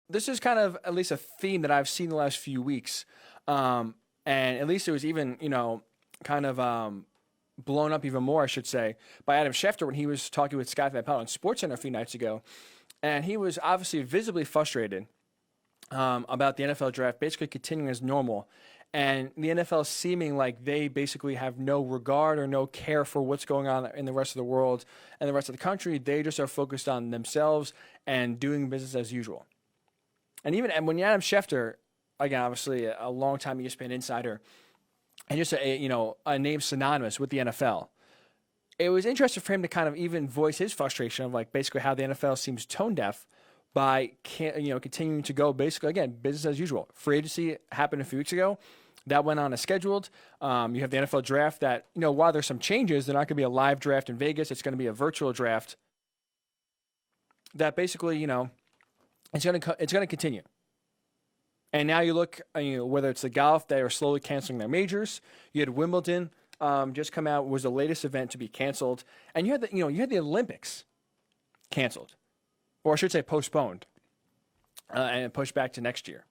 this is kind of at least a theme that I've seen the last few weeks. And at least it was even, kind of blown up even more, I should say, by Adam Schefter when he was talking with Scott Van Pelt on SportsCenter a few nights ago. And he was obviously visibly frustrated about the NFL draft basically continuing as normal. And the NFL seeming like they basically have no regard or no care for what's going on in the rest of the world and the rest of the country. They just are focused on themselves and doing business as usual. And when Adam Schefter, again, obviously a longtime ESPN insider, and just a name synonymous with the NFL, it was interesting for him to kind of even voice his frustration of like basically how the NFL seems tone deaf by continuing to go basically again business as usual. Free agency happened a few weeks ago. That went on as scheduled. You have the NFL draft that, while there's some changes, they're not going to be a live draft in Vegas. It's going to be a virtual draft that basically, it's going to continue. And now you look, whether it's the golf, they are slowly canceling their majors. You had Wimbledon just come out, was the latest event to be canceled. And you had the Olympics canceled, or I should say postponed, and pushed back to next year.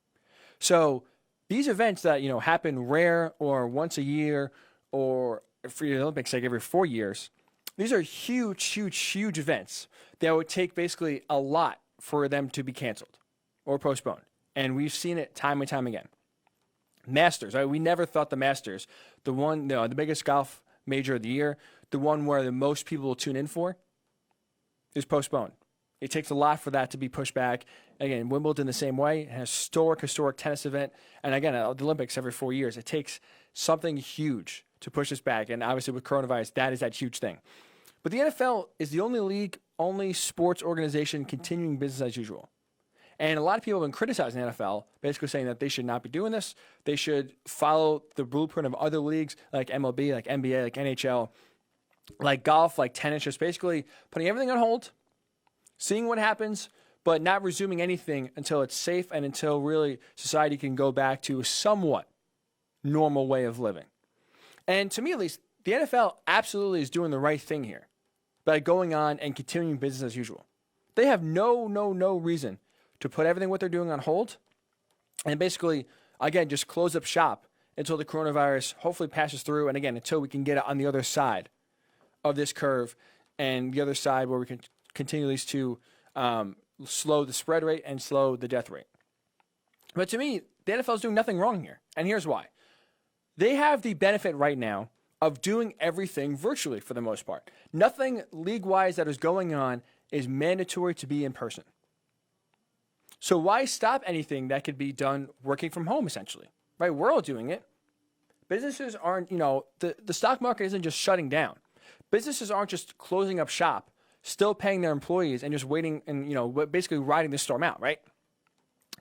So these events that, happen rare or once a year, or for the Olympics, like every 4 years, these are huge, huge, huge events that would take basically a lot for them to be canceled or postponed. And we've seen it time and time again. Masters, right? We never thought the Masters, the biggest golf major of the year, the one where the most people will tune in for, is postponed. It takes a lot for that to be pushed back. Again, Wimbledon the same way, an historic tennis event. And again, the Olympics every 4 years. It takes something huge to push this back. And obviously with coronavirus, that is that huge thing. But the NFL is the only league, only sports organization continuing business as usual. And a lot of people have been criticizing the NFL, basically saying that they should not be doing this. They should follow the blueprint of other leagues like MLB, like NBA, like NHL, like golf, like tennis, just basically putting everything on hold, seeing what happens, but not resuming anything until it's safe and until really society can go back to a somewhat normal way of living. And to me, at least, the NFL absolutely is doing the right thing here by going on and continuing business as usual. They have no reason to put everything what they're doing on hold and basically, again, just close up shop until the coronavirus hopefully passes through. And again, until we can get it on the other side of this curve and the other side where we can continue these to slow the spread rate and slow the death rate. But to me, the NFL is doing nothing wrong here. And here's why. They have the benefit right now of doing everything virtually for the most part. Nothing league-wise that is going on is mandatory to be in person. So why stop anything that could be done working from home, essentially? Right? We're all doing it. Businesses aren't, the stock market isn't just shutting down. Businesses aren't just closing up shop, still paying their employees and just waiting and, basically riding this storm out, right?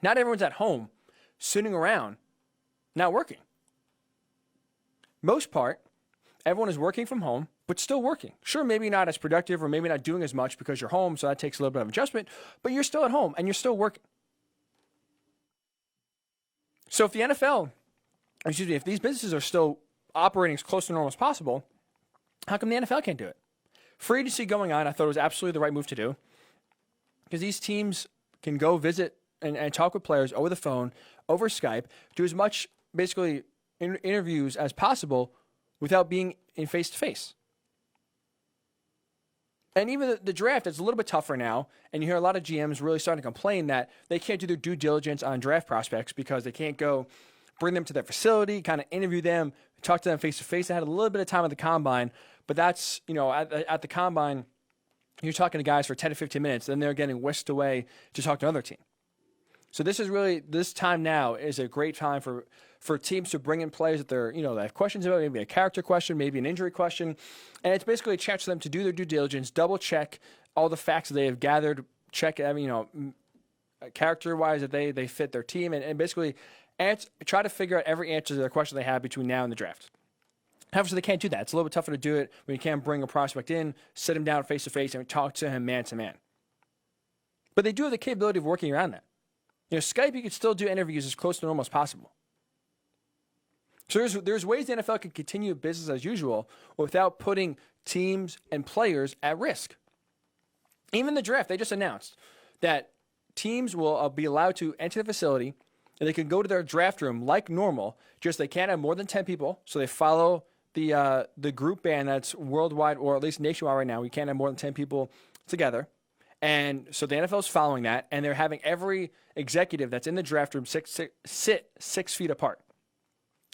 Not everyone's at home, sitting around, not working. Most part, everyone is working from home, but still working. Sure, maybe not as productive or maybe not doing as much because you're home, so that takes a little bit of adjustment, but you're still at home and you're still working. So if if these businesses are still operating as close to normal as possible, how come the NFL can't do it? Free agency going on, I thought it was absolutely the right move to do because these teams can go visit and talk with players over the phone, over Skype, do as much basically interviews as possible without being in face-to-face. And even the draft is a little bit tougher now, and you hear a lot of GMs really starting to complain that they can't do their due diligence on draft prospects because they can't go bring them to their facility, kind of interview them, talk to them face-to-face. They had a little bit of time at the Combine, but that's, at the Combine, you're talking to guys for 10 to 15 minutes, then they're getting whisked away to talk to another team. So this time now is a great time for teams to bring in players that they have questions about, maybe a character question, maybe an injury question. And it's basically a chance for them to do their due diligence, double check all the facts that they have gathered, check, character-wise that they fit their team, and basically try to figure out every answer to their question they have between now and the draft. However, they can't do that. It's a little bit tougher to do it when you can't bring a prospect in, sit him down face-to-face, and talk to him man-to-man. But they do have the capability of working around that. Skype, you can still do interviews as close to normal as possible. So there's ways the NFL can continue business as usual without putting teams and players at risk. Even the draft, they just announced that teams will be allowed to enter the facility, and they can go to their draft room like normal. Just they can't have more than 10 people, so they follow the group ban that's worldwide or at least nationwide right now. We can't have more than 10 people together. And so the NFL is following that, and they're having every executive that's in the draft room sit 6 feet apart.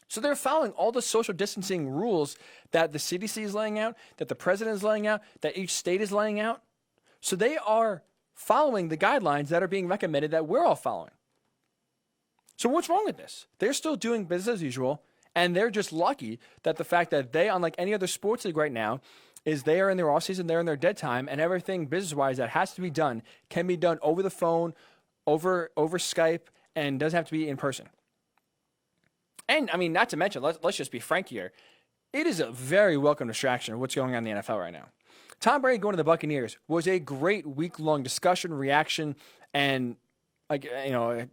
So they're following all the social distancing rules that the CDC is laying out, that the president is laying out, that each state is laying out. So they are following the guidelines that are being recommended that we're all following. So what's wrong with this? They're still doing business as usual, and they're just lucky that the fact that they, unlike any other sports league right now, is they are in their offseason, they're in their dead time, and everything business-wise that has to be done can be done over the phone, over Skype, and doesn't have to be in person. And, I mean, not to mention, let's just be frank here, it is a very welcome distraction of what's going on in the NFL right now. Tom Brady going to the Buccaneers was a great week-long discussion, reaction, and, to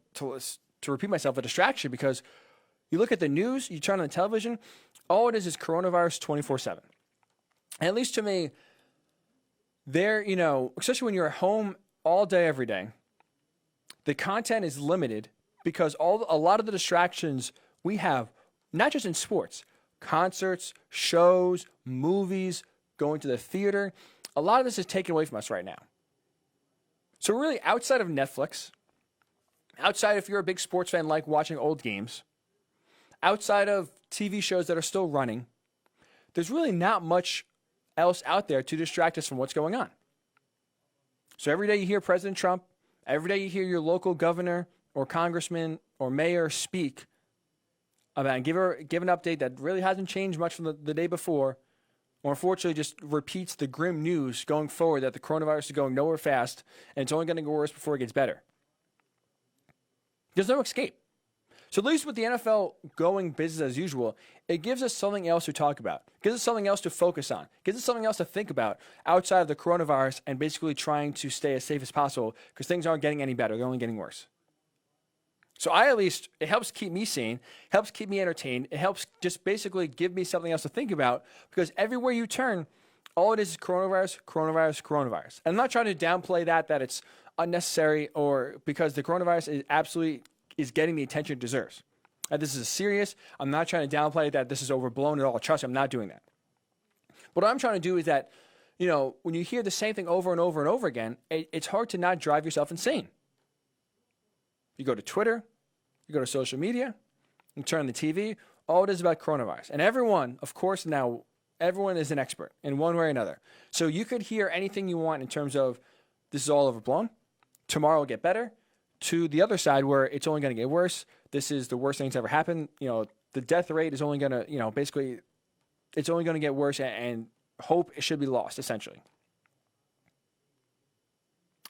repeat myself, a distraction, because you look at the news, you turn on the television, all it is coronavirus 24/7. And at least to me, there, especially when you're at home all day, every day, the content is limited because a lot of the distractions we have, not just in sports, concerts, shows, movies, going to the theater, a lot of this is taken away from us right now. So really, outside of Netflix, outside if you're a big sports fan like watching old games, outside of TV shows that are still running, there's really not much else out there to distract us from what's going on. So every day you hear President Trump, every day you hear your local governor or congressman or mayor speak about and give an update that really hasn't changed much from the day before, or unfortunately just repeats the grim news going forward that the coronavirus is going nowhere fast and it's only going to get worse before it gets better. There's no escape. So at least with the NFL going business as usual, it gives us something else to talk about. It gives us something else to focus on. It gives us something else to think about outside of the coronavirus and basically trying to stay as safe as possible because things aren't getting any better. They're only getting worse. So it helps keep me sane, helps keep me entertained. It helps just basically give me something else to think about because everywhere you turn, all it is coronavirus, coronavirus, coronavirus. And I'm not trying to downplay that it's unnecessary or because the coronavirus is getting the attention it deserves. This is serious. I'm not trying to downplay that this is overblown at all. Trust me, I'm not doing that. What I'm trying to do is that, when you hear the same thing over and over and over again, it's hard to not drive yourself insane. You go to Twitter, you go to social media, you turn on the TV, all it is about coronavirus. And everyone, of course, now, everyone is an expert in one way or another. So you could hear anything you want in terms of this is all overblown, tomorrow will get better, to the other side where it's only going to get worse. This is the worst thing that's ever happened. The death rate is only going to, basically, it's only going to get worse and hope it should be lost, essentially.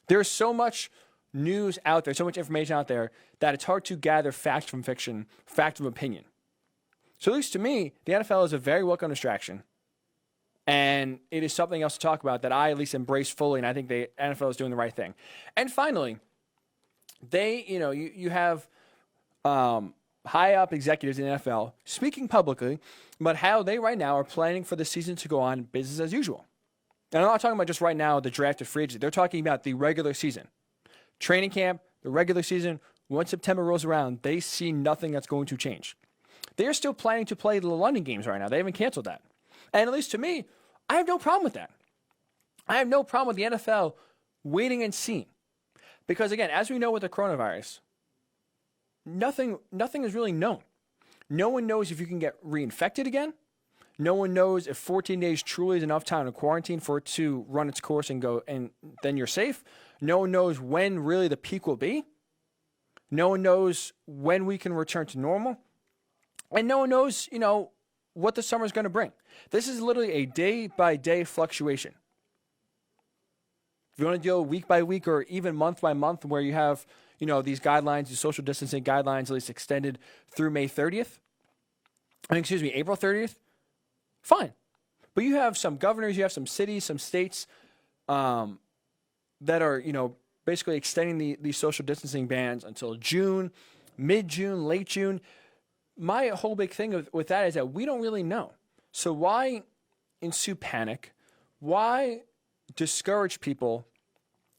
There's so much news out there, so much information out there that it's hard to gather fact from fiction, fact from opinion. So at least to me, the NFL is a very welcome distraction. And it is something else to talk about that I at least embrace fully, and I think the NFL is doing the right thing. And finally, you have high up executives in the NFL speaking publicly about how they right now are planning for the season to go on business as usual. And I'm not talking about just right now the draft of free agency. They're talking about the regular season. Training camp, the regular season, once September rolls around, they see nothing that's going to change. They are still planning to play the London games right now. They haven't canceled that. And at least to me, I have no problem with that. I have no problem with the NFL waiting and seeing. Because again, as we know with the coronavirus, nothing is really known. No one knows if you can get reinfected again. No one knows if 14 days truly is enough time to quarantine for it to run its course and go, and then you're safe. No one knows when really the peak will be. No one knows when we can return to normal. And no one knows, what the summer is going to bring. This is literally a day-by-day fluctuation. If you want to deal week by week or even month by month where you have, these guidelines, these social distancing guidelines at least extended through April 30th, fine. But you have some governors, you have some cities, some states that are, basically extending these social distancing bans until June, mid-June, late June. My whole big thing with that is that we don't really know. So why ensue panic? Why discourage people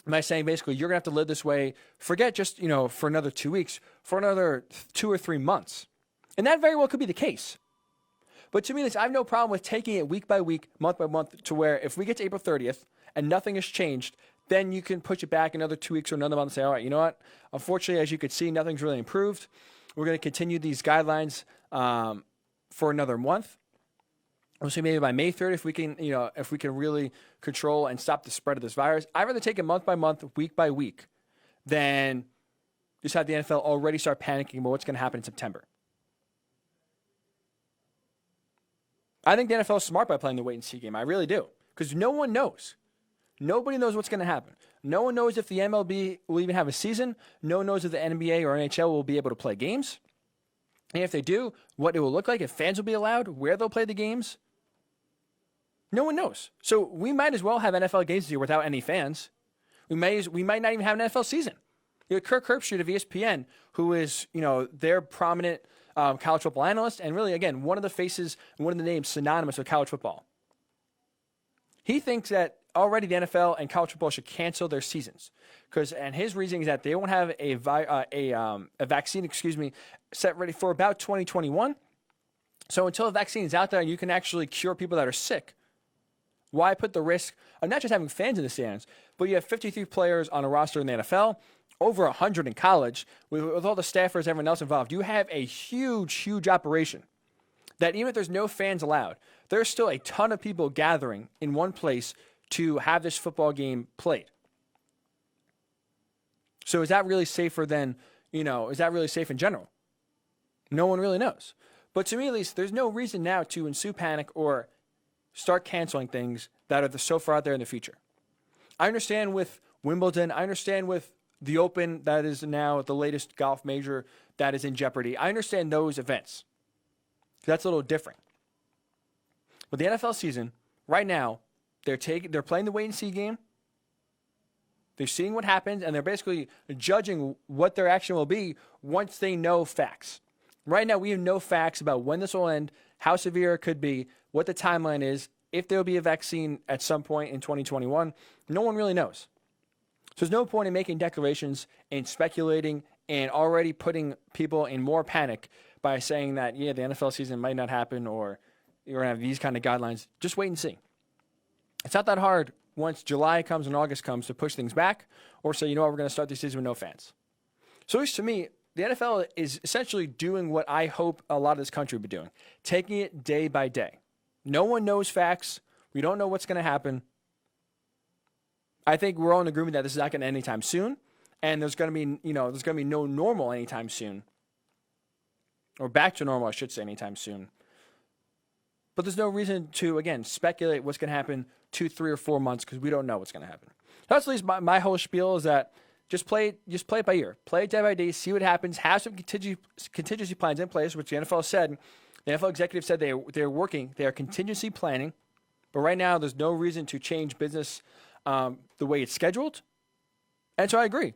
Am I saying basically you're going to have to live this way, forget just, for another 2 weeks, for another 2 or 3 months? And that very well could be the case. But to me, I have no problem with taking it week by week, month by month, to where if we get to April 30th and nothing has changed, then you can push it back another 2 weeks or another month and say, all right, you know what? Unfortunately, as you could see, nothing's really improved. We're going to continue these guidelines for another month. So maybe by May 3rd, if we can really control and stop the spread of this virus. I'd rather take it month by month, week by week, than just have the NFL already start panicking about what's going to happen in September. I think the NFL is smart by playing the wait-and-see game. I really do. Because no one knows. Nobody knows what's going to happen. No one knows if the MLB will even have a season. No one knows if the NBA or NHL will be able to play games. And if they do, what it will look like, if fans will be allowed, where they'll play the games. No one knows. So we might as well have NFL games this year without any fans. We might not even have an NFL season. Kirk Herbstreit of ESPN, who is, their prominent college football analyst, and really, again, one of the faces, one of the names synonymous with college football. He thinks that already the NFL and college football should cancel their seasons, and his reasoning is that they won't have a vaccine, set ready for about 2021. So until a vaccine is out there, you can actually cure people that are sick. Why put the risk of not just having fans in the stands, but you have 53 players on a roster in the NFL, over 100 in college, with all the staffers, everyone else involved. You have a huge, huge operation that even if there's no fans allowed, there's still a ton of people gathering in one place to have this football game played. So is that really safer than, is that really safe in general? No one really knows. But to me, at least, there's no reason now to ensue panic or start canceling things that are so far out there in the future. I understand with Wimbledon. I understand with the Open that is now the latest golf major that is in jeopardy. I understand those events. That's a little different. But the NFL season, right now, they're playing the wait-and-see game. They're seeing what happens, and they're basically judging what their action will be once they know facts. Right now, we have no facts about when this will end, how severe it could be, what the timeline is, if there will be a vaccine at some point in 2021. No one really knows. So there's no point in making declarations and speculating and already putting people in more panic by saying that, the NFL season might not happen or you're going to have these kind of guidelines. Just wait and see. It's not that hard once July comes and August comes to push things back or say, we're going to start this season with no fans. So at least to me, the NFL is essentially doing what I hope a lot of this country would be doing, taking it day by day. No one knows facts. We don't know what's going to happen. I think we're all in agreement that this is not going to end anytime soon, and there's going to be no normal anytime soon, or back to normal, I should say, anytime soon. But there's no reason to, again, speculate what's going to happen 2, 3, or 4 months because we don't know what's going to happen. That's at least my whole spiel is that just play it by ear. Play it day by day, see what happens, have some contingency plans in place, which the NFL said. The NFL executive said they are contingency planning, but right now there's no reason to change business the way it's scheduled. And so I agree.